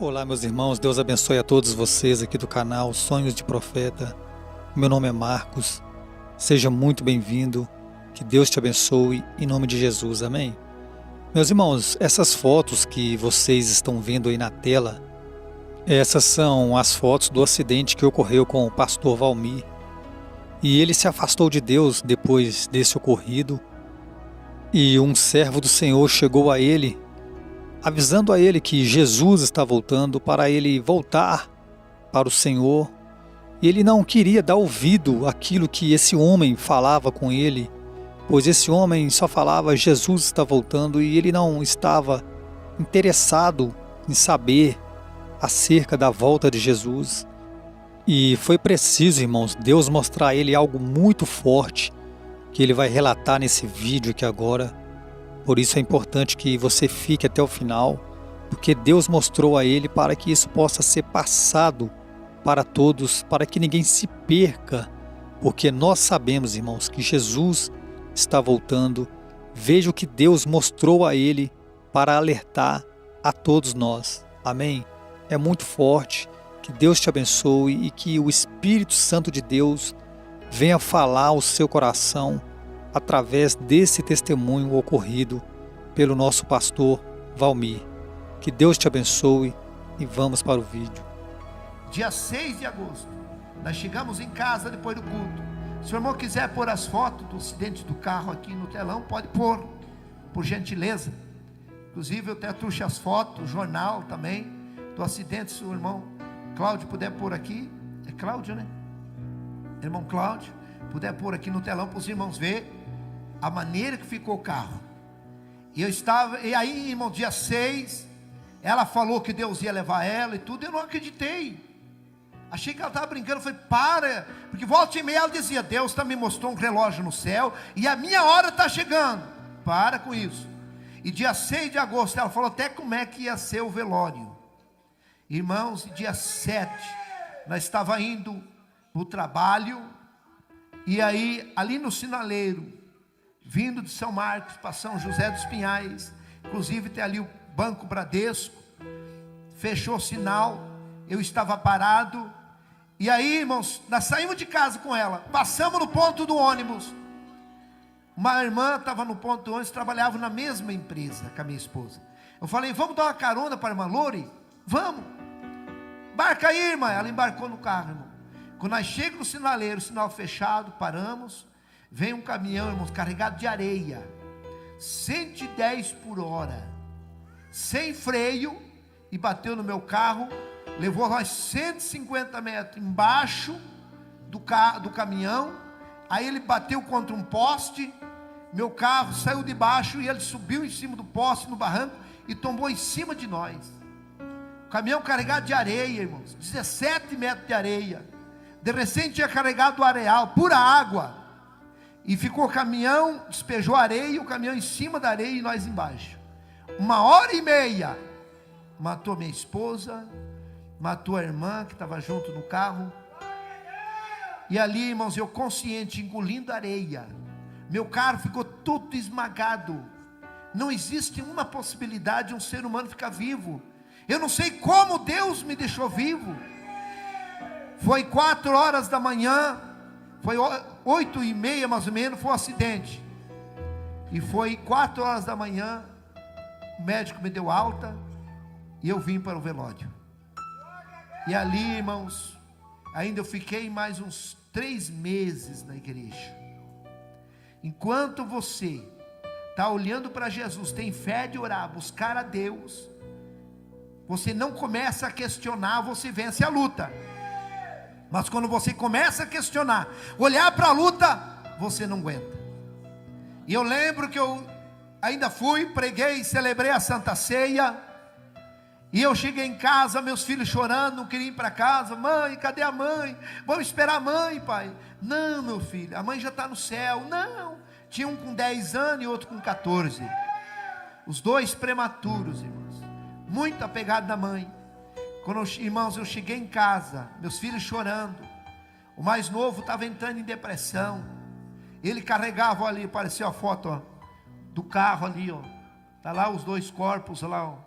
Olá, meus irmãos, Deus abençoe a todos vocês aqui do canal Sonhos de Profeta. Meu nome é Marcos, seja muito bem-vindo, que Deus te abençoe, em nome de Jesus, amém? Meus irmãos, essas fotos que vocês estão vendo aí na tela, essas são as fotos do acidente que ocorreu com o pastor Valmir. E ele se afastou de Deus depois desse ocorrido, e um servo do Senhor chegou a ele, avisando a ele que Jesus está voltando, para ele voltar para o Senhor. E ele não queria dar ouvido àquilo que esse homem falava com ele, pois esse homem só falava Jesus está voltando, e ele não estava interessado em saber acerca da volta de Jesus. E foi preciso, irmãos, Deus mostrar a ele algo muito forte, que ele vai relatar nesse vídeo aqui agora. Por isso é importante que você fique até o final, porque Deus mostrou a ele para que isso possa ser passado para todos, para que ninguém se perca, porque nós sabemos, irmãos, que Jesus está voltando. Veja o que Deus mostrou a ele para alertar a todos nós. Amém? É muito forte. Que Deus te abençoe e que o Espírito Santo de Deus venha falar ao seu coração através desse testemunho ocorrido pelo nosso pastor Valmir. Que Deus te abençoe e vamos para o vídeo. Dia 6 de agosto, nós chegamos em casa depois do culto. Se o irmão quiser pôr as fotos do acidente do carro aqui no telão, pode pôr, por gentileza. Inclusive eu até trouxe as fotos, o jornal também, do acidente. Se o irmão Cláudio puder pôr aqui, é Cláudio, né? Irmão Cláudio, puder pôr aqui no telão para os irmãos verem a maneira que ficou o carro. E aí, irmão, dia 6, ela falou que Deus ia levar ela e tudo. Eu não acreditei, achei que ela estava brincando. Eu falei, para, porque volta e meia ela dizia, Deus me mostrou um relógio no céu e a minha hora está chegando. Para com isso. E dia 6 de agosto ela falou até como é que ia ser o velório. Irmãos, dia 7 nós estava indo para o trabalho, e aí ali no sinaleiro, vindo de São Marcos para São José dos Pinhais, inclusive tem ali o Banco Bradesco, fechou o sinal, eu estava parado, e aí, irmãos, nós saímos de casa com ela, passamos no ponto do ônibus. Uma irmã estava no ponto do ônibus, trabalhava na mesma empresa com a minha esposa. Eu falei, vamos dar uma carona para a irmã Lori? Vamos, embarca aí, irmã. Ela embarcou no carro, irmão. Quando nós chegamos no sinaleiro, sinal fechado, paramos. Vem um caminhão, irmãos, carregado de areia, 110 por hora, sem freio, e bateu no meu carro. Levou nós 150 metros embaixo do caminhão. Aí ele bateu contra um poste, meu carro saiu de baixo, e ele subiu em cima do poste, no barranco, e tombou em cima de nós. O caminhão carregado de areia, irmãos, 17 metros de areia. De recente tinha carregado areal, pura água. E ficou o caminhão, despejou areia, o caminhão em cima da areia e nós embaixo. 1h30, matou minha esposa, matou a irmã que estava junto no carro. E ali, irmãos, eu consciente, engolindo areia. Meu carro ficou todo esmagado. Não existe uma possibilidade de um ser humano ficar vivo. Eu não sei como Deus me deixou vivo. Foi 4 horas da manhã, foi 8h30 mais ou menos, foi um acidente. E foi 4 horas da manhã, o médico me deu alta, e eu vim para o velório. E ali, irmãos, ainda eu fiquei mais uns 3 meses na igreja. Enquanto você está olhando para Jesus, tem fé de orar, buscar a Deus, você não começa a questionar, você vence a luta. Mas quando você começa a questionar, olhar para a luta, você não aguenta. E eu lembro que eu ainda fui, preguei, celebrei a Santa Ceia. E eu cheguei em casa, meus filhos chorando, não queriam ir para casa. Mãe, cadê a mãe? Vamos esperar a mãe, pai. Não, meu filho, a mãe já está no céu. Não, tinha um com 10 anos e outro com 14. Os dois prematuros, irmãos. Muito apegado da mãe. Quando, irmãos, eu cheguei em casa, meus filhos chorando. O mais novo estava entrando em depressão. Ele carregava ali, apareceu a foto, ó, do carro ali, ó. Tá lá os 2 corpos lá, ó,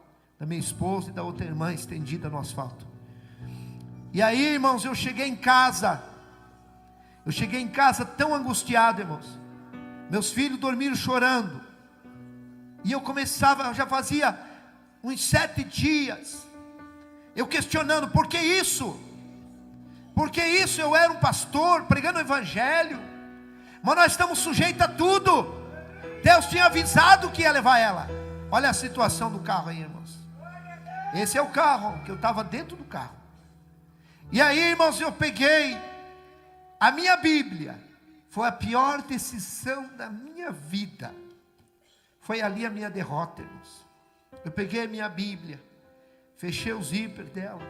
da minha esposa e da outra irmã estendida no asfalto. E aí, irmãos, eu cheguei em casa tão angustiado, irmãos. Meus filhos dormiram chorando, e eu já fazia uns 7 dias, eu questionando, por que isso? Por que isso? Eu era um pastor, pregando o evangelho, mas nós estamos sujeitos a tudo. Deus tinha avisado que ia levar ela. Olha a situação do carro aí, irmãos. Esse é o carro, que eu estava dentro do carro. E aí, irmãos, eu peguei a minha Bíblia. Foi a pior decisão da minha vida. Foi ali a minha derrota, irmãos. Eu peguei a minha Bíblia, fechei o zíper dela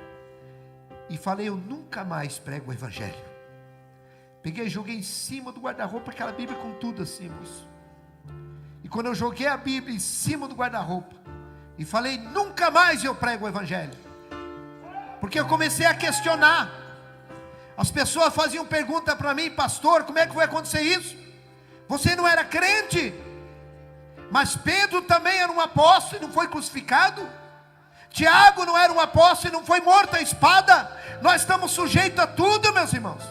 e falei, eu nunca mais prego o evangelho. Peguei e joguei em cima do guarda-roupa, aquela Bíblia com tudo assim, irmãos. E quando eu joguei a Bíblia em cima do guarda-roupa e falei, nunca mais eu prego o evangelho, porque eu comecei a questionar. As pessoas faziam pergunta para mim, pastor, como é que vai acontecer isso? Você não era crente? Mas Pedro também era um apóstolo e não foi crucificado? Tiago não era um apóstolo e não foi morto à espada? Nós estamos sujeitos a tudo, meus irmãos.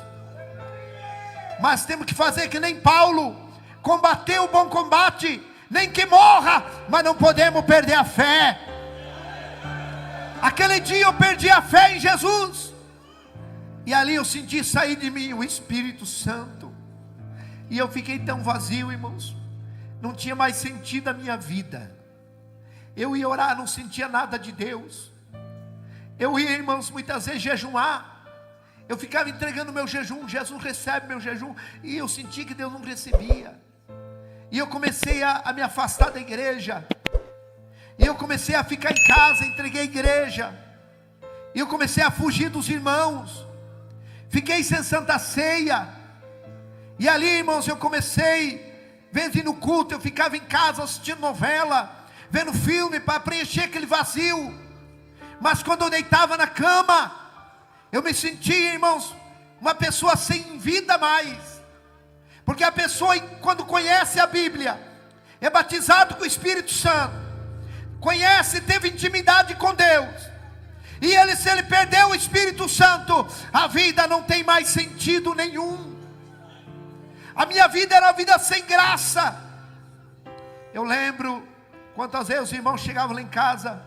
Mas temos que fazer que nem Paulo, combater o bom combate, nem que morra, mas não podemos perder a fé. Aquele dia eu perdi a fé em Jesus, e ali eu senti sair de mim o Espírito Santo, e eu fiquei tão vazio, irmãos, não tinha mais sentido a minha vida. Eu ia orar, não sentia nada de Deus. Eu ia, irmãos, muitas vezes jejuar, eu ficava entregando meu jejum, Jesus recebe meu jejum, e eu senti que Deus não recebia. E eu comecei a me afastar da igreja, e eu comecei a ficar em casa, entreguei a igreja, e eu comecei a fugir dos irmãos, fiquei sem santa ceia, e ali, irmãos, eu comecei, vendo ir no culto, eu ficava em casa assistindo novela, vendo filme, para preencher aquele vazio. Mas quando eu deitava na cama, eu me sentia, irmãos, uma pessoa sem vida mais, porque a pessoa, quando conhece a Bíblia, é batizado com o Espírito Santo, conhece, teve intimidade com Deus, e se ele perdeu o Espírito Santo, a vida não tem mais sentido nenhum. A minha vida era uma vida sem graça. Eu lembro quantas vezes os irmãos chegavam lá em casa,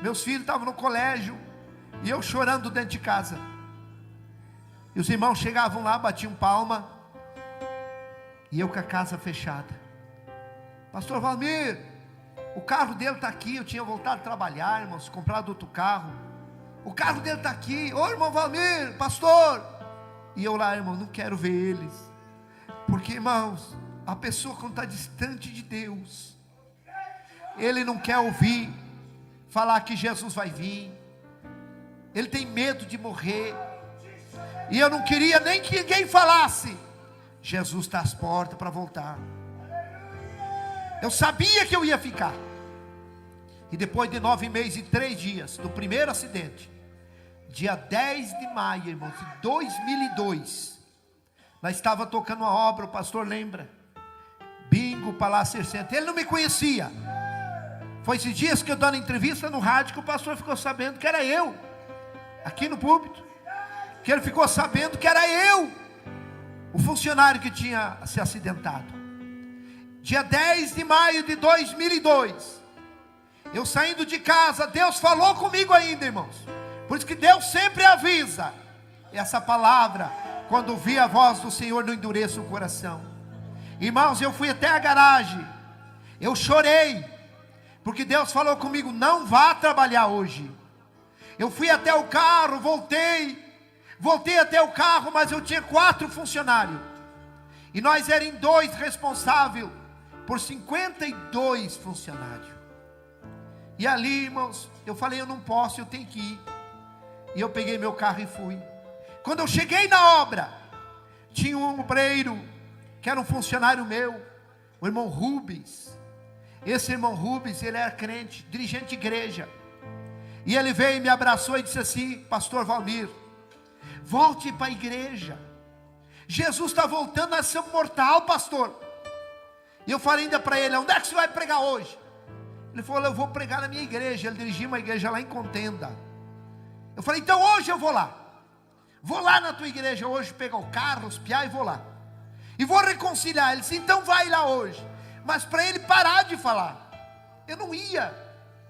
meus filhos estavam no colégio, e eu chorando dentro de casa, e os irmãos chegavam lá, batiam palma, e eu com a casa fechada. Pastor Valmir, o carro dele está aqui. Eu tinha voltado a trabalhar, irmãos, comprado outro carro. O carro dele está aqui. Ô irmão Valmir, pastor. E eu lá, irmão, não quero ver eles, porque, irmãos, a pessoa quando está distante de Deus, ele não quer ouvir falar que Jesus vai vir, ele tem medo de morrer. E eu não queria nem que ninguém falasse, Jesus está às portas para voltar. Eu sabia que eu ia ficar. E depois de 9 meses e 3 dias do primeiro acidente, dia 10 de maio, irmãos, de 2002, nós estava tocando uma obra, o pastor lembra, Bingo, Palácio 60. Ele não me conhecia. Foi esses dias que eu dando entrevista no rádio, que o pastor ficou sabendo que era eu, aqui no púlpito, que ele ficou sabendo que era eu, o funcionário que tinha se acidentado. Dia 10 de maio de 2002, eu saindo de casa, Deus falou comigo ainda, irmãos. Por isso que Deus sempre avisa. Essa palavra, quando vi a voz do Senhor, não endureça o coração. Irmãos, eu fui até a garagem, eu chorei, porque Deus falou comigo, não vá trabalhar hoje. Eu fui até o carro, voltei até o carro, mas eu tinha 4 funcionários, e nós éramos 2 responsáveis por 52 funcionários. E ali, irmãos, eu falei, eu não posso, eu tenho que ir. E eu peguei meu carro e fui. Quando eu cheguei na obra, tinha um obreiro, que era um funcionário meu, o irmão Rubens. Esse irmão Rubens, ele era crente, dirigente de igreja. E ele veio e me abraçou e disse assim, pastor Valmir, volte para a igreja. Jesus está voltando, nós somos mortal, pastor. E eu falei ainda para ele, onde é que você vai pregar hoje? Ele falou: eu vou pregar na minha igreja. Ele dirigia uma igreja lá em Contenda. Eu falei: então hoje eu vou lá. Vou lá na tua igreja hoje, pegar o carro, os piá e vou lá. E vou reconciliar. Ele disse: então vai lá hoje. Mas para ele parar de falar. Eu não ia.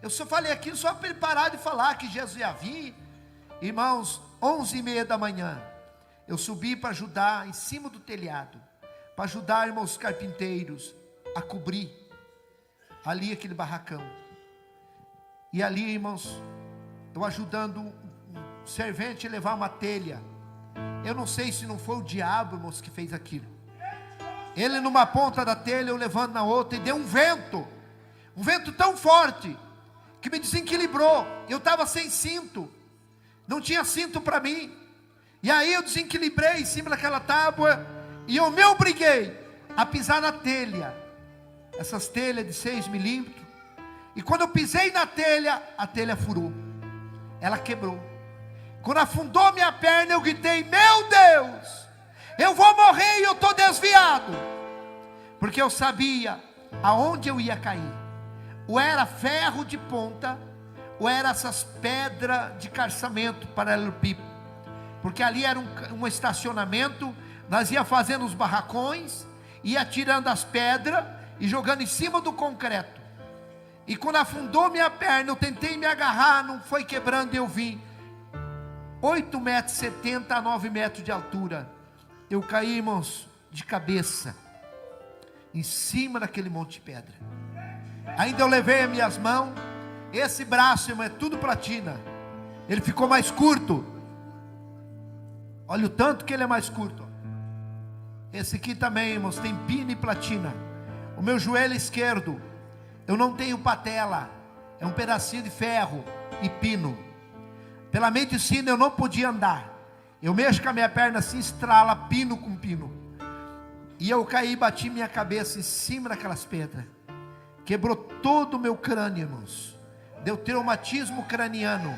Eu só falei aquilo só para ele parar de falar que Jesus ia vir. Irmãos, 11h30 da manhã, eu subi para ajudar em cima do telhado. Para ajudar, irmãos, os carpinteiros a cobrir ali aquele barracão. E ali, irmãos, eu ajudando um servente a levar uma telha. Eu não sei se não foi o diabo, irmãos, que fez aquilo. Ele numa ponta da telha, eu levando na outra, e deu um vento tão forte, que me desequilibrou. Eu estava sem cinto, não tinha cinto para mim, e aí eu desequilibrei em cima daquela tábua, e eu me obriguei a pisar na telha, essas telhas de 6 milímetros, e quando eu pisei na telha, a telha furou, ela quebrou. Quando afundou minha perna, eu gritei: meu Deus, eu vou morrer e eu estou desviado, porque eu sabia aonde eu ia cair. Ou era ferro de ponta, ou era essas pedras de calçamento paralelepípedo, porque ali era um estacionamento. Nós ia fazendo os barracões, ia tirando as pedras e jogando em cima do concreto. E quando afundou minha perna, eu tentei me agarrar, não foi quebrando, eu vim 8,70 m a 9 metros de altura. Eu caí, irmãos, de cabeça em cima daquele monte de pedra. Ainda eu levei as minhas mãos. Esse braço, irmão, é tudo platina. Ele ficou mais curto. Olha o tanto que ele é mais curto. Esse aqui também, irmãos, tem pino e platina. O meu joelho esquerdo, eu não tenho patela, é um pedacinho de ferro e pino. Pela medicina eu não podia andar. Eu mexo com a minha perna assim, estrala pino com pino. E eu caí e bati minha cabeça em cima daquelas pedras. Quebrou todo o meu crânio, irmãos. Deu traumatismo craniano.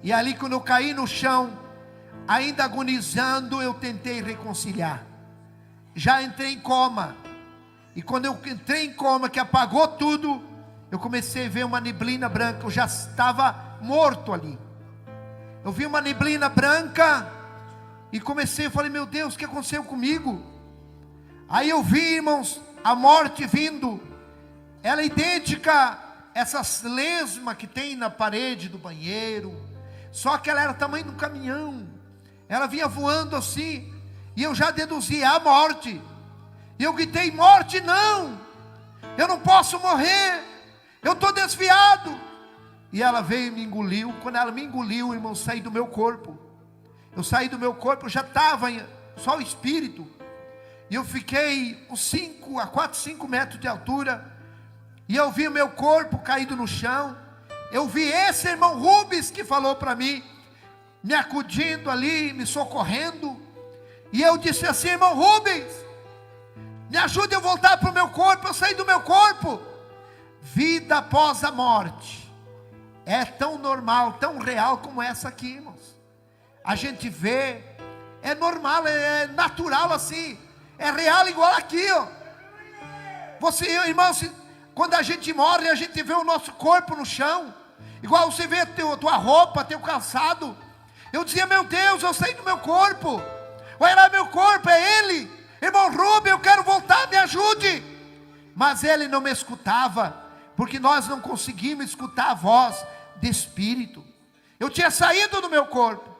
E ali quando eu caí no chão, ainda agonizando, eu tentei reconciliar. Já entrei em coma. E quando eu entrei em coma, que apagou tudo, eu comecei a ver uma neblina branca. Eu já estava morto ali. Eu vi uma neblina branca e comecei, eu falei: meu Deus, o que aconteceu comigo? Aí eu vi, irmãos, a morte vindo. Ela é idêntica a essas lesmas que tem na parede do banheiro, só que ela era do tamanho de um caminhão. Ela vinha voando assim, e eu já deduzi: a morte. E eu gritei: morte não, eu não posso morrer, eu estou desviado. E ela veio e me engoliu. Quando ela me engoliu, irmão, eu saí do meu corpo. Eu saí do meu corpo, eu já estava só o espírito. E eu fiquei uns 4, 5 metros de altura. E eu vi o meu corpo caído no chão. Eu vi esse irmão Rubens que falou para mim, me acudindo ali, me socorrendo. E eu disse assim: irmão Rubens, me ajude a voltar para o meu corpo. Eu saí do meu corpo. Vida após a morte é tão normal, tão real como essa aqui, irmãos. A gente vê, é normal, é natural assim, é real igual aqui, ó. Você, irmãos, quando a gente morre, a gente vê o nosso corpo no chão, igual você vê a tua roupa, teu calçado. Eu dizia: meu Deus, eu saí do meu corpo. Olha lá meu corpo, é ele. Irmão Rubem, eu quero voltar, me ajude. Mas ele não me escutava, porque nós não conseguimos escutar a voz de espírito. Eu tinha saído do meu corpo.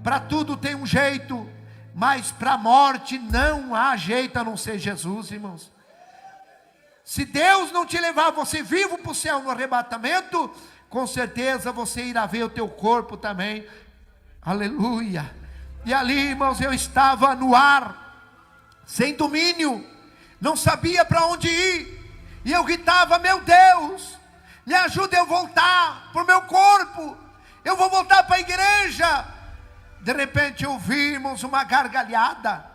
Para tudo tem um jeito, mas para a morte não há jeito a não ser Jesus, irmãos. Se Deus não te levar você vivo para o céu no arrebatamento, com certeza você irá ver o teu corpo também. Aleluia. E ali, irmãos, eu estava no ar, sem domínio, não sabia para onde ir. E eu gritava: meu Deus, me ajuda eu voltar para o meu corpo. Eu vou voltar para a igreja. De repente eu vi, irmãos, uma gargalhada,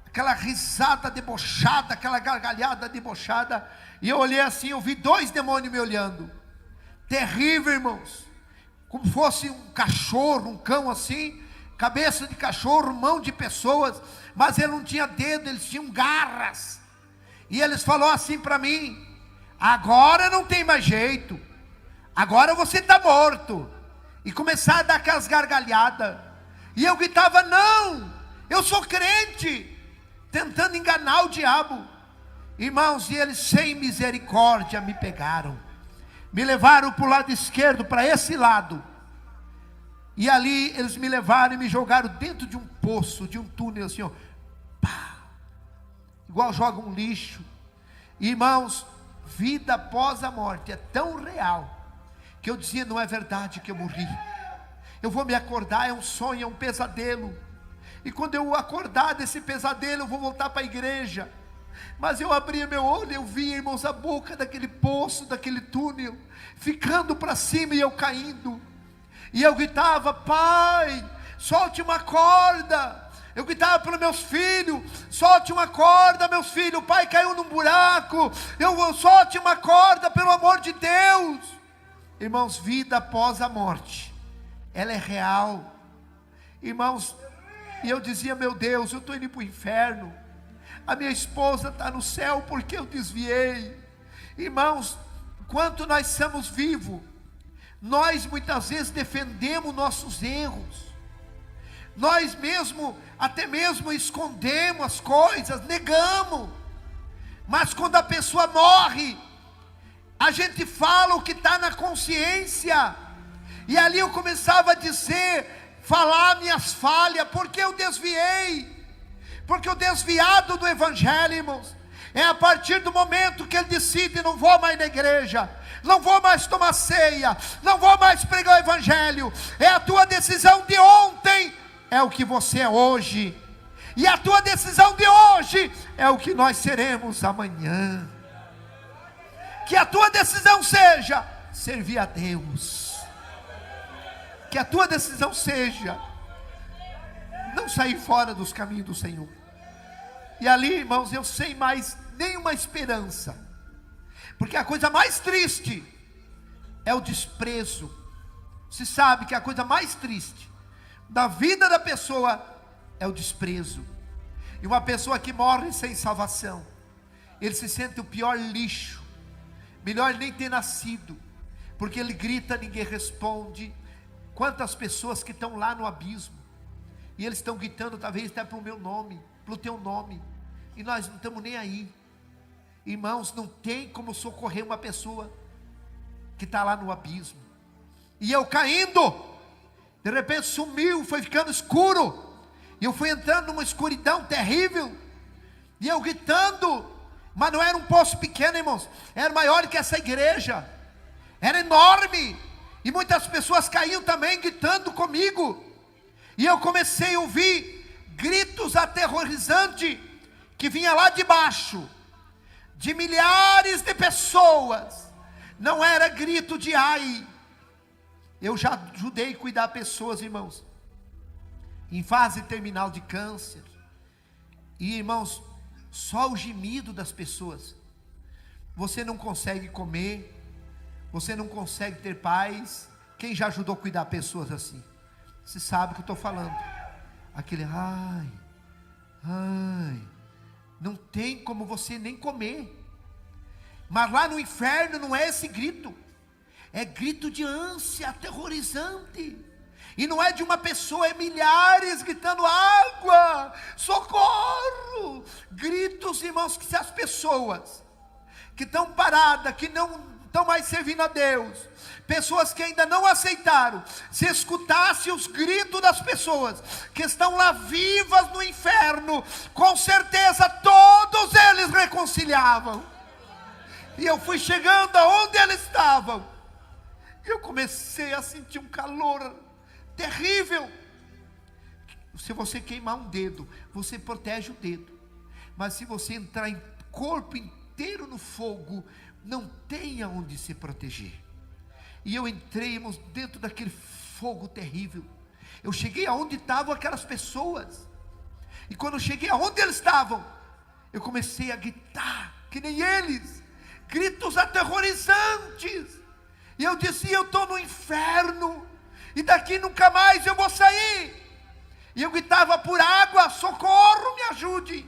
aquela risada debochada, aquela gargalhada debochada. E eu olhei assim, eu vi 2 demônios me olhando. Terrível, irmãos. Como fosse um cachorro, um cão assim, cabeça de cachorro, mão de pessoas, mas ele não tinha dedo, eles tinham garras. E eles falaram assim para mim: agora não tem mais jeito, agora você está morto. E começar a dar aquelas gargalhadas. E eu gritava: não, eu sou crente, tentando enganar o diabo. Irmãos, e eles sem misericórdia me pegaram, me levaram para o lado esquerdo, para esse lado. E ali eles me levaram e me jogaram dentro de um poço, de um túnel assim, ó, pá, igual joga um lixo. Irmãos, vida após a morte é tão real, que eu dizia: não é verdade que eu morri, eu vou me acordar, é um sonho, é um pesadelo. E quando eu acordar desse pesadelo, eu vou voltar para a igreja. Mas eu abria meu olho, eu via, irmãos, a boca daquele poço, daquele túnel, ficando para cima e eu caindo. E eu gritava: pai, solte uma corda. Eu gritava para os meus filhos: solte uma corda, meus filhos, o pai caiu num buraco, solte uma corda, pelo amor de Deus. Irmãos, vida após a morte, ela é real. Irmãos, e eu dizia: meu Deus, eu estou indo para o inferno, a minha esposa está no céu porque eu desviei. Irmãos, enquanto nós estamos vivos, nós muitas vezes defendemos nossos erros, nós mesmo, até mesmo escondemos as coisas, negamos. Mas quando a pessoa morre, a gente fala o que está na consciência. E ali eu começava a dizer, falar minhas falhas, porque eu desviei, porque o desviado do evangelho, irmãos, é a partir do momento que ele decide: não vou mais na igreja, não vou mais tomar ceia, não vou mais pregar o evangelho. É a tua decisão de ontem, é o que você é hoje, e a tua decisão de hoje é o que nós seremos amanhã. Que a tua decisão seja servir a Deus, que a tua decisão seja não sair fora dos caminhos do Senhor. E ali, irmãos, eu sem mais nenhuma esperança, porque a coisa mais triste é o desprezo. Se sabe que a coisa mais triste da vida da pessoa é o desprezo. E uma pessoa que morre sem salvação, ele se sente o pior lixo, melhor nem ter nascido, porque ele grita, ninguém responde. Quantas pessoas que estão lá no abismo, e eles estão gritando, talvez até para o meu nome, para o teu nome, e nós não estamos nem aí. Irmãos, não tem como socorrer uma pessoa que está lá no abismo. E eu caindo, de repente sumiu, foi ficando escuro, e eu fui entrando numa escuridão terrível, e eu gritando, mas não era um poço pequeno, irmãos, era maior que essa igreja, era enorme, e muitas pessoas caíam também gritando comigo. E eu comecei a ouvir gritos aterrorizantes, que vinha lá de baixo, de milhares de pessoas. Não era grito de ai. Eu já ajudei a cuidar pessoas, irmãos, em fase terminal de câncer. E, irmãos, só o gemido das pessoas. Você não consegue comer, você não consegue ter paz. Quem já ajudou a cuidar pessoas assim? Você sabe o que eu estou falando. Aquele ai, ai, não tem como você nem comer. Mas lá no inferno não é esse grito, é grito de ânsia aterrorizante. E não é de uma pessoa, é milhares gritando: água, socorro. Gritos, irmãos, que se as pessoas que estão paradas, que não estão mais servindo a Deus, pessoas que ainda não aceitaram, se escutasse os gritos das pessoas que estão lá vivas no inferno, com certeza todos eles reconciliavam. E eu fui chegando aonde eles estavam, e eu comecei a sentir um calor terrível. Se você queimar um dedo, você protege o dedo, mas se você entrar em corpo inteiro no fogo, não tem aonde se proteger. E eu entrei, irmãos, dentro daquele fogo terrível. Eu cheguei aonde estavam aquelas pessoas, e quando eu cheguei aonde eles estavam, eu comecei a gritar, que nem eles, gritos aterrorizantes. E eu dizia: eu estou no inferno, e daqui nunca mais eu vou sair. E eu gritava por água: socorro, me ajude.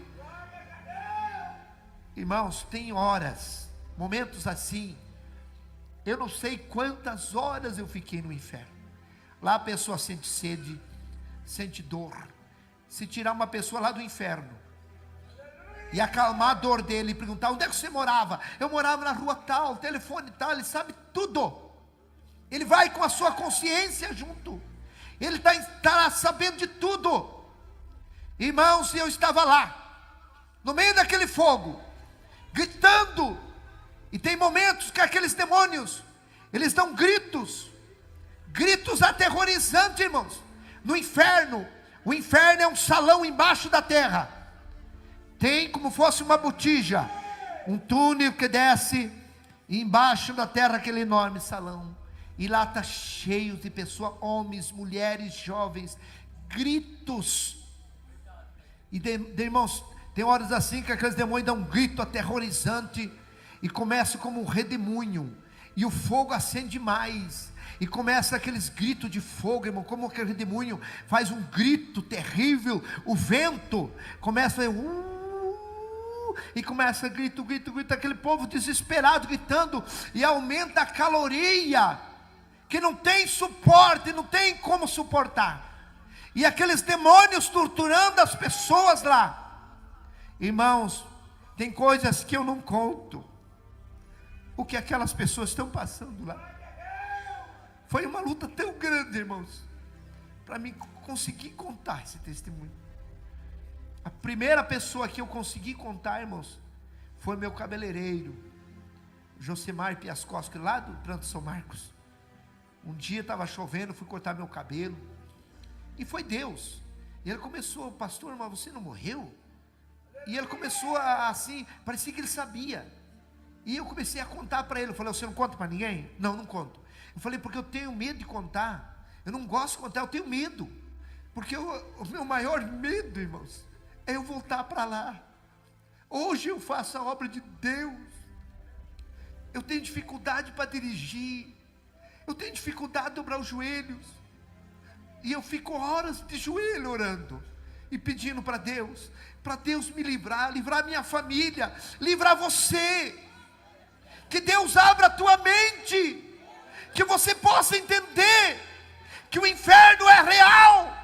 Irmãos, tem horas momentos assim, eu não sei quantas horas eu fiquei no inferno. Lá a pessoa sente sede, sente dor. Se tirar uma pessoa lá do inferno e acalmar a dor dele e perguntar: onde é que você morava? Eu morava na rua tal, telefone tal. Ele sabe tudo. Ele vai com a sua consciência junto. Ele está sabendo de tudo. Irmãos, eu estava lá, no meio daquele fogo, gritando. E tem momentos que aqueles demônios, eles dão gritos aterrorizantes, irmãos. No inferno, o inferno é um salão embaixo da terra. Tem como fosse uma botija, um túnel que desce, e embaixo da terra aquele enorme salão. E lá está cheio de pessoas, homens, mulheres, jovens, gritos. E irmãos, tem horas assim que aqueles demônios dão um grito aterrorizante, e começa como um redemoinho, e o fogo acende mais, e começa aqueles gritos de fogo, irmão, como aquele redemoinho faz um grito terrível. O vento começa a e começa grito, aquele povo desesperado gritando, e aumenta a caloria, que não tem suporte, não tem como suportar, e aqueles demônios torturando as pessoas lá. Irmãos, tem coisas que eu não conto, o que aquelas pessoas estão passando lá. Foi uma luta tão grande, irmãos, para mim conseguir contar esse testemunho. A primeira pessoa que eu consegui contar, irmãos, foi meu cabeleireiro, Josemar Piascoski, lá do Planto São Marcos. Um dia estava chovendo, fui cortar meu cabelo, e foi Deus. E ele começou: pastor, mas você não morreu? E ele começou assim, parecia que ele sabia. E eu comecei a contar para ele. Eu falei: você não conta para ninguém? Não, não conto. Eu falei: porque eu tenho medo de contar. Eu não gosto de contar, eu tenho medo. Porque o meu maior medo, irmãos, é eu voltar para lá. Hoje eu faço a obra de Deus. Eu tenho dificuldade para dirigir. Eu tenho dificuldade de dobrar os joelhos. E eu fico horas de joelho orando e pedindo para Deus me livrar minha família, livrar você. Que Deus abra a tua mente, que você possa entender que o inferno é real.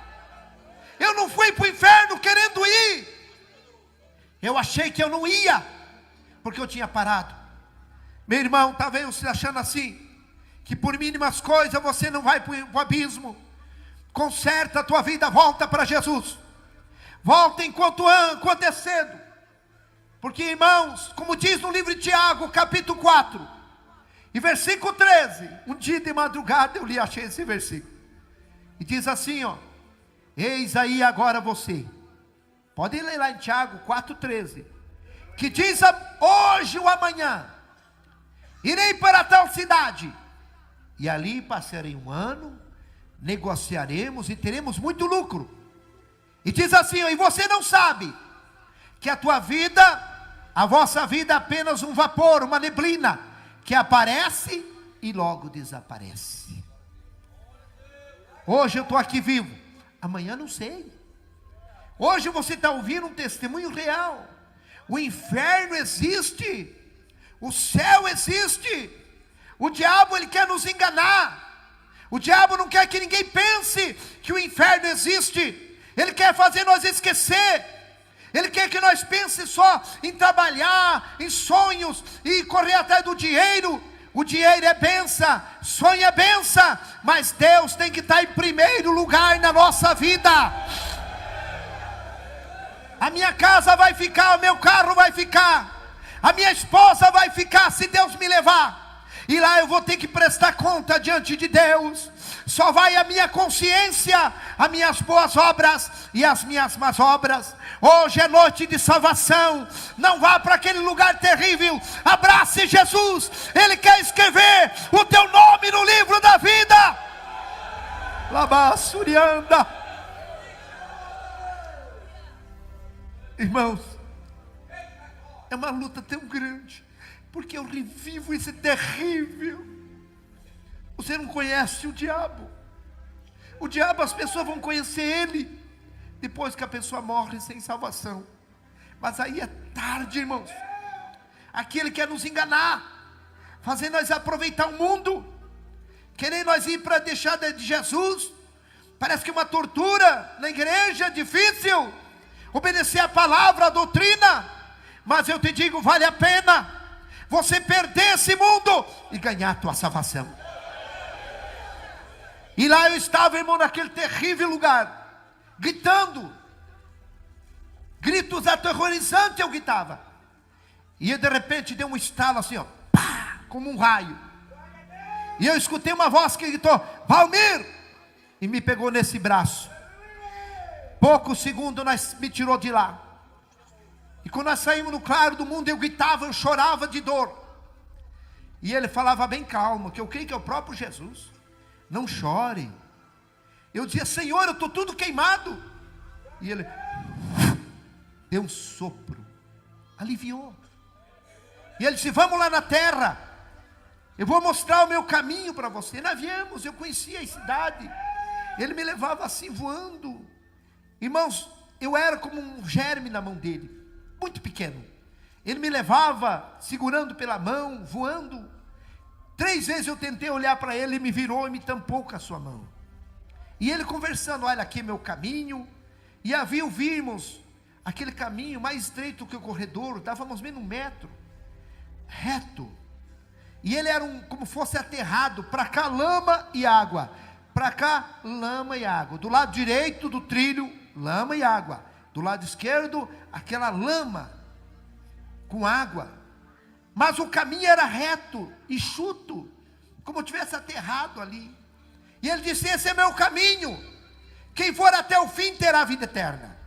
Eu não fui para o inferno querendo ir. Eu achei que eu não ia, porque eu tinha parado. Meu irmão, talvez você achando assim, que por mínimas coisas você não vai para o abismo. Conserta a tua vida, volta para Jesus. Volta enquanto é cedo. Porque, irmãos, como diz no livro de Tiago, capítulo 4, e versículo 13, um dia de madrugada eu achei esse versículo, e diz assim, ó: eis aí agora você, pode ler lá em Tiago 4,13, que diz: hoje ou amanhã, irei para tal cidade, e ali passarei um ano, negociaremos e teremos muito lucro. E diz assim, ó: e você não sabe que a vossa vida é apenas um vapor, uma neblina, que aparece e logo desaparece. Hoje eu estou aqui vivo, amanhã não sei. Hoje você está ouvindo um testemunho real. O inferno existe, o céu existe. O diabo, ele quer nos enganar. O diabo não quer que ninguém pense que o inferno existe. Ele quer fazer nós esquecer. Ele quer que nós pensemos só em trabalhar, em sonhos e correr atrás do dinheiro. O dinheiro é benção, sonho é benção, mas Deus tem que estar em primeiro lugar na nossa vida. A minha casa vai ficar, o meu carro vai ficar, a minha esposa vai ficar se Deus me levar. E lá eu vou ter que prestar conta diante de Deus. Só vai a minha consciência, as minhas boas obras e as minhas más obras. Hoje é noite de salvação. Não vá para aquele lugar terrível. Abrace Jesus. Ele quer escrever o teu nome no livro da vida. Labassurianda. Irmãos, é uma luta tão grande, porque eu revivo esse terrível. Você não conhece o diabo. O diabo, as pessoas vão conhecer ele depois que a pessoa morre sem salvação. Mas aí é tarde, irmãos. Aqui ele quer nos enganar, fazer nós aproveitar o mundo, querer nós ir para deixar de Jesus. Parece que uma tortura na igreja, difícil obedecer a palavra, a doutrina. Mas eu te digo, vale a pena você perder esse mundo e ganhar a tua salvação. E lá eu estava, irmão, naquele terrível lugar, gritando, gritos aterrorizantes eu gritava. E de repente deu um estalo assim, ó, pá, como um raio. E eu escutei uma voz que gritou: Valmir! E me pegou nesse braço. Poucos segundos me tirou de lá. E quando nós saímos no claro do mundo, eu gritava, eu chorava de dor. E ele falava bem calmo, que eu creio que é o próprio Jesus. Não chore. Eu dizia: Senhor, eu estou tudo queimado. E ele deu um sopro, aliviou. E ele disse: vamos lá na terra, eu vou mostrar o meu caminho para você. Nós viemos, eu conhecia a cidade. Ele me levava assim voando. Irmãos, eu era como um germe na mão dele, muito pequeno. Ele me levava segurando pela mão, voando. 3 vezes eu tentei olhar para ele, ele me virou e me tampou com a sua mão. E ele conversando: olha, aqui é meu caminho. E havia, vimos aquele caminho mais estreito que o corredor, dava mais ou menos 1 metro, reto. E ele era como fosse aterrado, para cá lama e água, para cá lama e água. Do lado direito do trilho, lama e água. Do lado esquerdo, aquela lama com água. Mas o caminho era reto, enxuto, como se tivesse aterrado ali. E ele disse: esse é meu caminho, quem for até o fim terá vida eterna.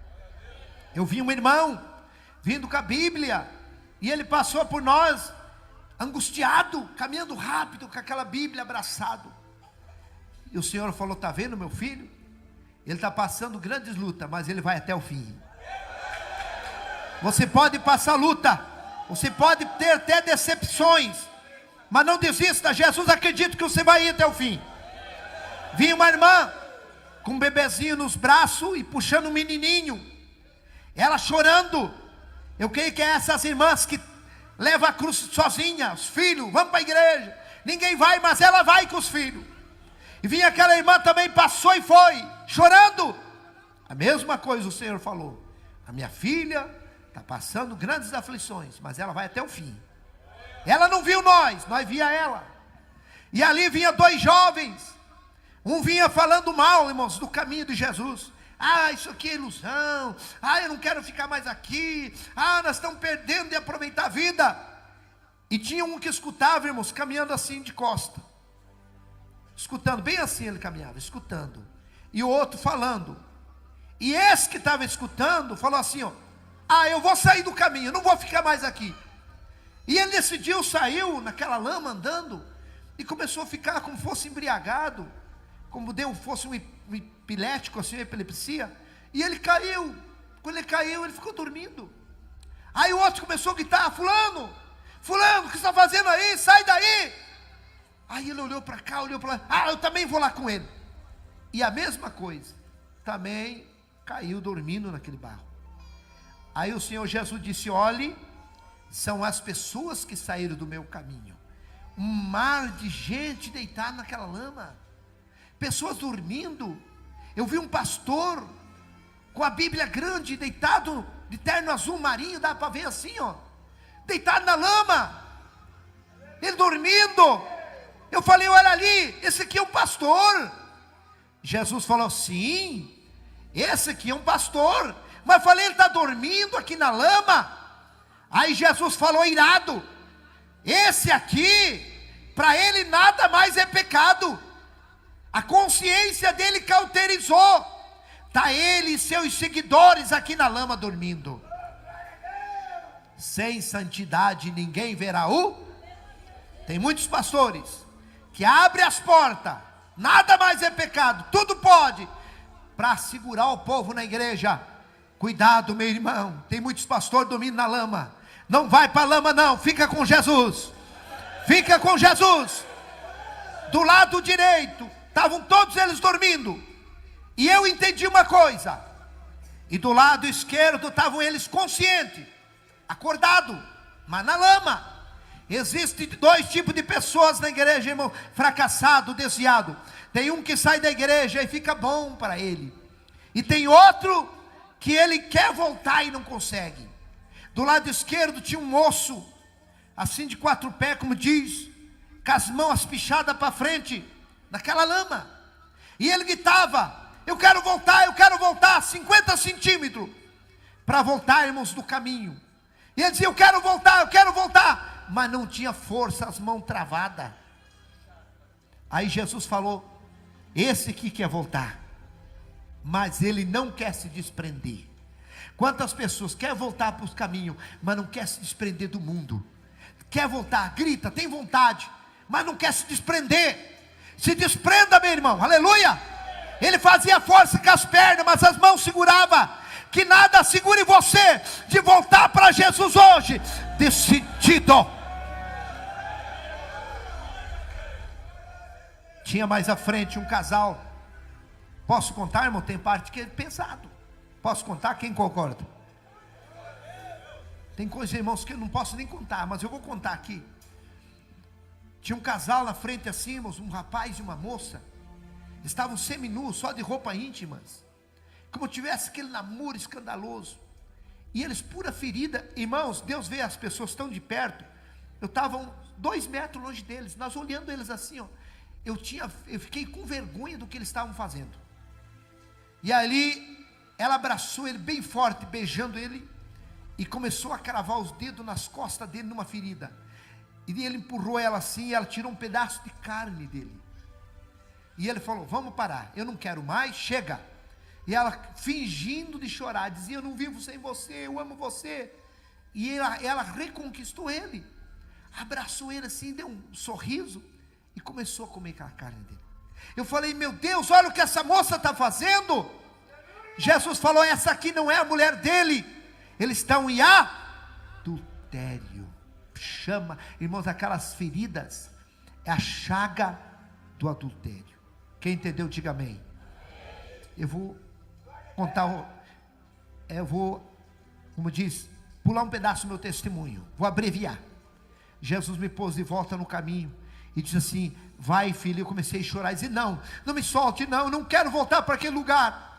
Eu vi um irmão vindo com a Bíblia, e ele passou por nós, angustiado, caminhando rápido, com aquela Bíblia abraçado. E o Senhor falou: está vendo meu filho? Ele está passando grandes lutas, mas ele vai até o fim. Você pode passar luta, você pode ter até decepções, mas não desista. Jesus acredita que você vai ir até o fim. Vinha uma irmã com um bebezinho nos braços e puxando um menininho, ela chorando. Eu creio que é essas irmãs que levam a cruz sozinha, os filhos, vamos para a igreja, ninguém vai, mas ela vai com os filhos. E vinha aquela irmã também, passou e foi, chorando. A mesma coisa o Senhor falou: a minha filha está passando grandes aflições, mas ela vai até o fim. Ela não viu nós via ela. E ali vinha 2 jovens, um vinha falando mal, irmãos, do caminho de Jesus. Ah, isso aqui é ilusão. Ah, eu não quero ficar mais aqui. Ah, nós estamos perdendo de aproveitar a vida. E tinha um que escutava, irmãos, caminhando assim de costa, escutando, bem assim ele caminhava, escutando. E o outro falando. E esse que estava escutando falou assim, ó: ah, eu vou sair do caminho, não vou ficar mais aqui. E ele decidiu, saiu naquela lama andando, e começou a ficar como fosse embriagado, como fosse um epilético, assim, uma epilepsia. E ele caiu. Quando ele caiu, ele ficou dormindo. Aí o outro começou a gritar: fulano, fulano, o que você está fazendo aí? Sai daí. Aí ele olhou para cá, olhou para lá: ah, eu também vou lá com ele. E a mesma coisa, também caiu dormindo naquele barro. Aí o Senhor Jesus disse: olhe, são as pessoas que saíram do meu caminho. Um mar de gente deitada naquela lama, pessoas dormindo. Eu vi um pastor com a Bíblia grande, deitado de terno azul marinho, dá para ver assim, ó, deitado na lama, ele dormindo. Eu falei: olha ali, esse aqui é um pastor. Jesus falou: sim, esse aqui é um pastor. Mas eu falei: ele está dormindo aqui na lama. Aí Jesus falou irado: esse aqui, para ele nada mais é pecado. A consciência dele cauterizou. Está ele e seus seguidores aqui na lama dormindo. Sem santidade ninguém verá o. Tem muitos pastores que abrem as portas, nada mais é pecado, tudo pode, para segurar o povo na igreja. Cuidado, meu irmão, tem muitos pastores dormindo na lama. Não vai para a lama não, fica com Jesus. Fica com Jesus. Do lado direito estavam todos eles dormindo, e eu entendi uma coisa. E do lado esquerdo estavam eles conscientes, acordados. mas na lama. Existem dois tipos de pessoas na igreja, irmão: fracassado, desviado. Tem um que sai da igreja e fica bom para ele, e tem outro que ele quer voltar e não consegue. Do lado esquerdo tinha um moço, assim de 4 pés, como diz, com as mãos pichadas para frente, naquela lama, e ele gritava: eu quero voltar, 50 centímetros, para voltar, irmãos, do caminho. E ele dizia: eu quero voltar, mas não tinha força, as mãos travadas. Aí Jesus falou: esse aqui quer voltar, mas ele não quer se desprender. Quantas pessoas querem voltar para os caminhos, mas não quer se desprender do mundo? Quer voltar, grita, tem vontade, mas não quer se desprender. Se desprenda, meu irmão, aleluia. Ele fazia força com as pernas, mas as mãos segurava. Que nada segure você de voltar para Jesus hoje, decidido. Tinha mais à frente um casal. Posso contar, irmão? Tem parte que é pesado. Posso contar? Quem concorda? Tem coisas, irmãos, que eu não posso nem contar, mas eu vou contar aqui. Tinha um casal na frente assim, irmãos, um rapaz e uma moça. Estavam seminus, só de roupa íntimas, como tivesse aquele namoro escandaloso. E eles pura ferida. Irmãos, Deus vê as pessoas tão de perto. Eu estava 2 metros longe deles, nós olhando eles assim, ó. Eu fiquei com vergonha do que eles estavam fazendo. E ali ela abraçou ele bem forte, beijando ele, e começou a cravar os dedos nas costas dele numa ferida. E ele empurrou ela assim, e ela tirou um pedaço de carne dele. E ele falou: vamos parar, eu não quero mais, chega. E ela, fingindo de chorar, dizia: eu não vivo sem você, eu amo você. E ela reconquistou ele, abraçou ele assim, deu um sorriso, e começou a comer aquela carne dele. Eu falei: meu Deus, olha o que essa moça está fazendo. Jesus falou: essa aqui não é a mulher dele, eles estão em adultério. Chama, irmãos, aquelas feridas é a chaga do adultério. Quem entendeu, diga amém. Eu vou contar, como diz, pular um pedaço do meu testemunho, vou abreviar. Jesus me pôs de volta no caminho e disse assim: vai, filho. Eu comecei a chorar e dizer: não me solte, não, eu não quero voltar para aquele lugar.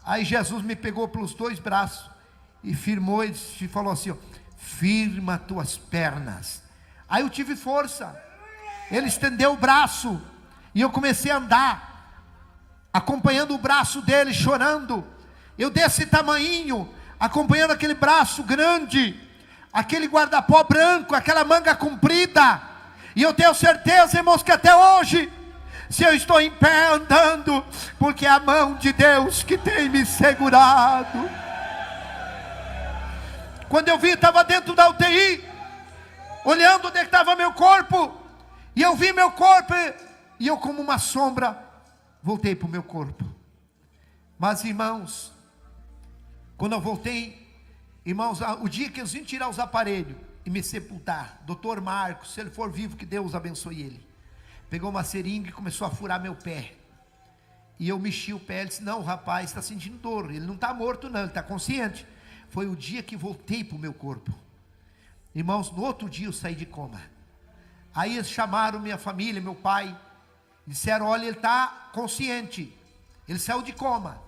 Aí Jesus me pegou pelos 2 braços e firmou e falou assim: ó, firma tuas pernas. Aí eu tive força, ele estendeu o braço e eu comecei a andar, acompanhando o braço dele, chorando. Eu desse tamanhinho, acompanhando aquele braço grande, aquele guarda-pó branco, aquela manga comprida. E eu tenho certeza, irmãos, que até hoje, se eu estou em pé andando, porque é a mão de Deus que tem me segurado. Quando eu vi, estava dentro da UTI, olhando onde estava meu corpo, e eu vi meu corpo, e eu, como uma sombra, voltei para o meu corpo. Mas, irmãos, quando eu voltei, irmãos, o dia que eles vim tirar os aparelhos e me sepultar, doutor Marcos, se ele for vivo, que Deus abençoe ele, pegou uma seringa e começou a furar meu pé. E eu mexi o pé. Ele disse: não, o rapaz está sentindo dor, ele não está morto não, ele está consciente. Foi o dia que voltei para o meu corpo. Irmãos, no outro dia eu saí de coma. Aí eles chamaram minha família, meu pai, disseram: olha, ele está consciente, ele saiu de coma,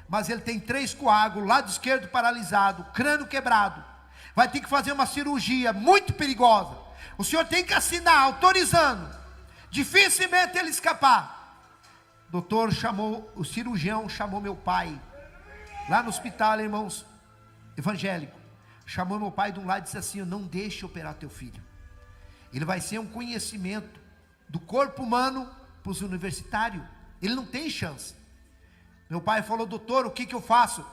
mas ele tem 3 coágulos, lado esquerdo paralisado, crânio quebrado, vai ter que fazer uma cirurgia muito perigosa. O senhor tem que assinar, autorizando, dificilmente ele escapar. Doutor chamou, o cirurgião chamou meu pai, lá no hospital, irmãos, evangélico, chamou meu pai de um lado e disse assim: não deixe operar teu filho, ele vai ser um conhecimento do corpo humano para os universitários, ele não tem chance. Meu pai falou: doutor, o que eu faço?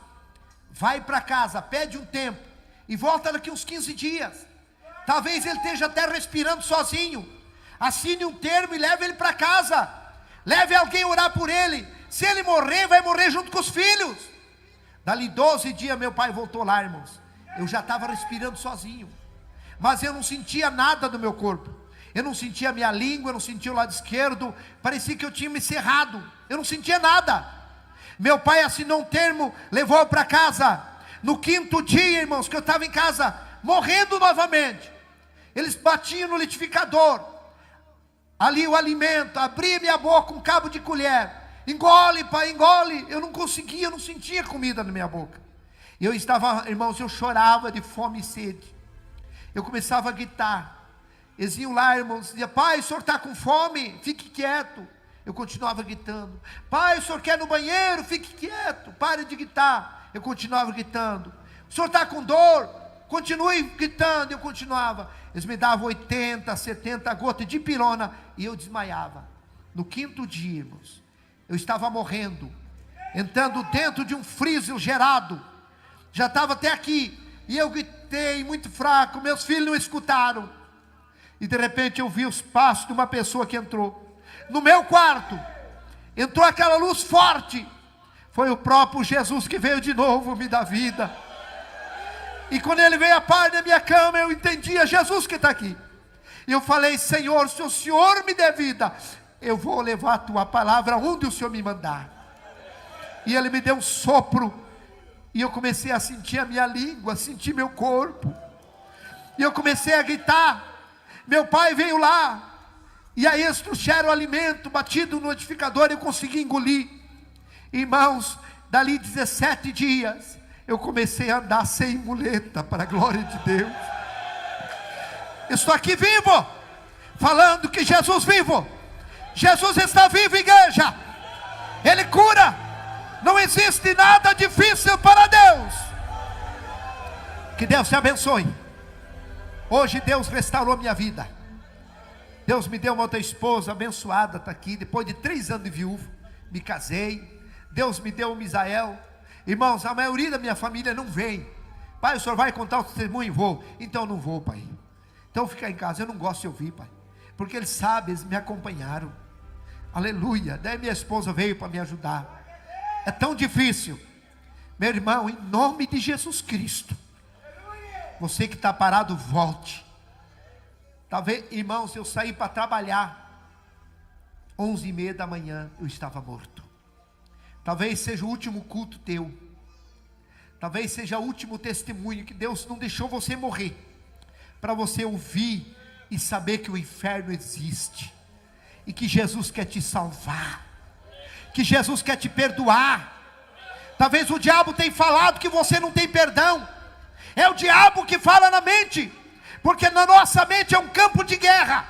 Vai para casa, pede um tempo e volta daqui uns 15 dias, talvez ele esteja até respirando sozinho. Assine um termo e leve ele para casa, leve alguém orar por ele. Se ele morrer, vai morrer junto com os filhos. Dali 12 dias meu pai voltou lá, irmãos. Eu já estava respirando sozinho, mas eu não sentia nada do meu corpo. Eu não sentia a minha língua, eu não sentia o lado esquerdo, parecia que eu tinha me cerrado, eu não sentia nada. Meu pai assinou um termo, levou para casa. No 5º dia, irmãos, que eu estava em casa, morrendo novamente, Eles batiam no liquidificador, ali o alimento, abria minha boca com um cabo de colher. Engole, pai, engole. Eu não conseguia, eu não sentia comida na minha boca. Eu estava, irmãos, eu chorava de fome e sede. Eu começava a gritar. Eles iam lá, irmãos, diziam: pai, o senhor está com fome? Fique quieto. Eu continuava gritando. Pai, o senhor quer ir no banheiro? Fique quieto, pare de gritar. Eu continuava gritando. O senhor está com dor? Continue gritando. Eu continuava. Eles me davam 80, 70 gotas de pirona e eu desmaiava. No 5º dia, irmãos, eu estava morrendo, entrando dentro de um freezer gerado. Já estava até aqui. E eu gritei muito fraco. Meus filhos não escutaram. E de repente eu vi os passos de uma pessoa que entrou no meu quarto. Entrou aquela luz forte. Foi o próprio Jesus que veio de novo me dar vida. E quando ele veio a par da minha cama, eu entendi: é Jesus que está aqui. E eu falei: Senhor, se o Senhor me der vida, eu vou levar a tua palavra onde o Senhor me mandar. E ele me deu um sopro. E eu comecei a sentir a minha língua, sentir meu corpo. E eu comecei a gritar. Meu pai veio lá. E aí eles trouxeram o alimento batido no liquidificador, eu consegui engolir. Irmãos, dali 17 dias, eu comecei a andar sem muleta, para a glória de Deus. Estou aqui vivo, falando que Jesus vivo. Jesus está vivo, igreja. Ele cura. Não existe nada difícil para Deus. Que Deus te abençoe. Hoje Deus restaurou minha vida. Deus me deu uma outra esposa abençoada, está aqui. Depois de 3 anos de viúvo, me casei. Deus me deu um Misael. Irmãos, a maioria da minha família não vem. Pai, o senhor vai contar o testemunho? Vou. Então não vou, pai. Então fica em casa. Eu não gosto de ouvir, pai, porque eles sabem, eles me acompanharam. Aleluia. Daí minha esposa veio para me ajudar. É tão difícil. Meu irmão, em nome de Jesus Cristo, você que está parado, volte. Talvez, irmãos, eu saí para trabalhar 11h30 da manhã, eu estava morto. Talvez seja o último culto teu. Talvez seja o último testemunho, que Deus não deixou você morrer, para você ouvir e saber que o inferno existe, e que Jesus quer te salvar, que Jesus quer te perdoar. Talvez o diabo tenha falado que você não tem perdão. É o diabo que fala na mente, porque na nossa mente é um campo de guerra.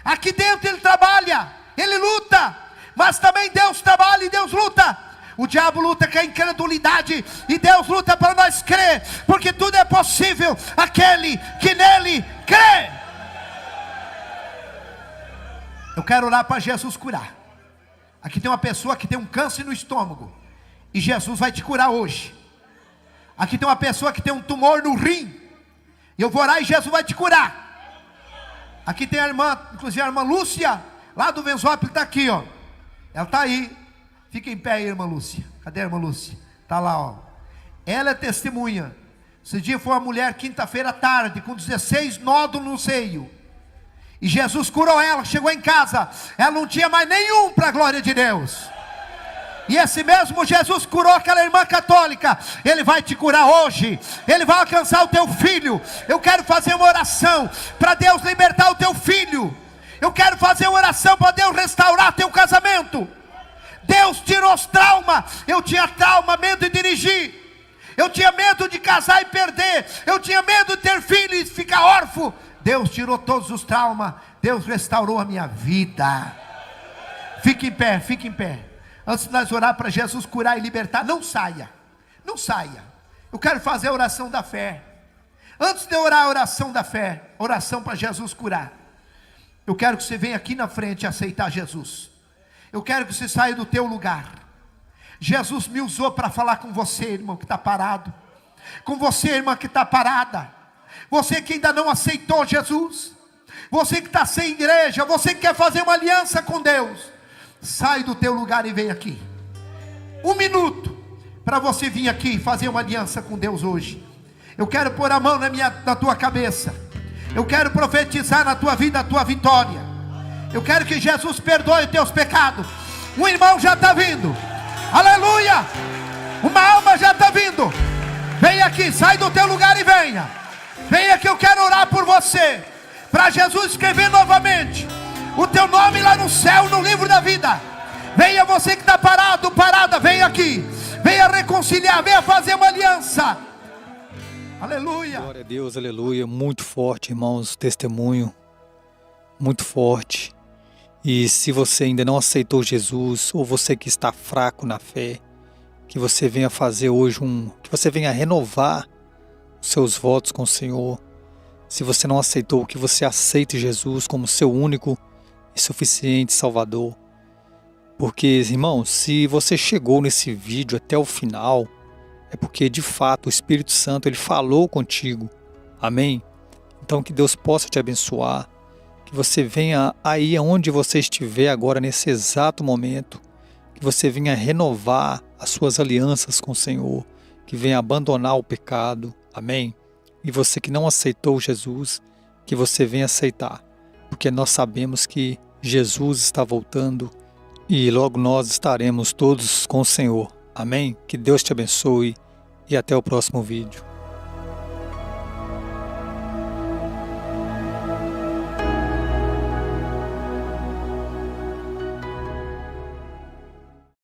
Aqui dentro ele trabalha, ele luta, mas também Deus trabalha e Deus luta. O diabo luta com a incredulidade, e Deus luta para nós crer, porque tudo é possível aquele que nele crê. Eu quero orar para Jesus curar. Aqui tem uma pessoa que tem um câncer no estômago, e Jesus vai te curar hoje. Aqui tem uma pessoa que tem um tumor no rim, eu vou orar e Jesus vai te curar. Aqui tem a irmã, inclusive a irmã Lúcia, lá do Venzópolis, está aqui, ó. Ela está aí. Fica em pé aí, irmã Lúcia. Cadê a irmã Lúcia? Está lá, ó. Ela é testemunha. Esse dia foi uma mulher, quinta-feira à tarde, com 16 nódulos no seio. E Jesus curou ela, chegou em casa, ela não tinha mais nenhum, para a glória de Deus. E esse mesmo Jesus curou aquela irmã católica. Ele vai te curar hoje. Ele vai alcançar o teu filho. Eu quero fazer uma oração para Deus libertar o teu filho. Eu quero fazer uma oração para Deus restaurar teu casamento. Deus tirou os traumas. Eu tinha trauma, medo de dirigir. Eu tinha medo de casar e perder. Eu tinha medo de ter filho e ficar órfão. Deus tirou todos os traumas. Deus restaurou a minha vida. Fique em pé, fique em pé. Antes de nós orar para Jesus curar e libertar, não saia. Não saia. Eu quero fazer a oração da fé. Antes de eu orar a oração da fé, oração para Jesus curar, eu quero que você venha aqui na frente aceitar Jesus. Eu quero que você saia do teu lugar. Jesus me usou para falar com você, irmão, que está parado. Com você, irmã, que está parada. Você que ainda não aceitou Jesus. Você que está sem igreja. Você que quer fazer uma aliança com Deus. Sai do teu lugar e vem aqui. 1 minuto para você vir aqui e fazer uma aliança com Deus hoje. Eu quero pôr a mão na tua cabeça. Eu quero profetizar na tua vida a tua vitória. Eu quero que Jesus perdoe os teus pecados. Um irmão já está vindo. Aleluia. Uma alma já está vindo. Vem aqui, sai do teu lugar e venha. Venha que eu quero orar por você. para Jesus escrever novamente o teu nome lá no céu, no livro da vida. Venha você que está parado, parada, venha aqui, venha reconciliar, venha fazer uma aliança. Aleluia. Glória a Deus, aleluia. Muito forte, irmãos, testemunho, muito forte. E se você ainda não aceitou Jesus, ou você que está fraco na fé, que você venha fazer hoje que você venha renovar os seus votos com o Senhor. Se você não aceitou, que você aceite Jesus como seu único e suficiente Salvador. Porque, irmãos, se você chegou nesse vídeo até o final, é porque de fato o Espírito Santo ele falou contigo. Amém? Então que Deus possa te abençoar, que você venha aí onde você estiver agora nesse exato momento, que você venha renovar as suas alianças com o Senhor, que venha abandonar o pecado. Amém? E você que não aceitou Jesus, que você venha aceitar, porque nós sabemos que Jesus está voltando e logo nós estaremos todos com o Senhor. Amém? Que Deus te abençoe e até o próximo vídeo.